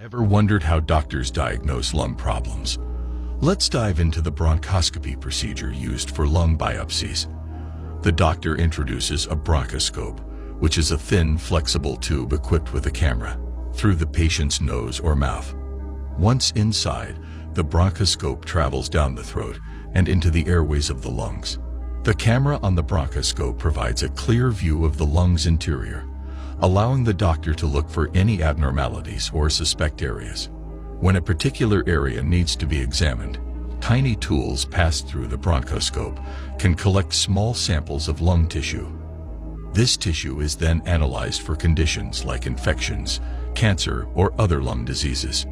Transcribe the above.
Ever wondered how doctors diagnose lung problems? Let's dive into the bronchoscopy procedure used for lung biopsies. The doctor introduces a bronchoscope, which is a thin, flexible tube equipped with a camera, through the patient's nose or mouth. Once inside, the bronchoscope travels down the throat and into the airways of the lungs. The camera on the bronchoscope provides a clear view of the lung's interior, allowing the doctor to look for any abnormalities or suspect areas. When a particular area needs to be examined, tiny tools passed through the bronchoscope can collect small samples of lung tissue. This tissue is then analyzed for conditions like infections, cancer, or other lung diseases.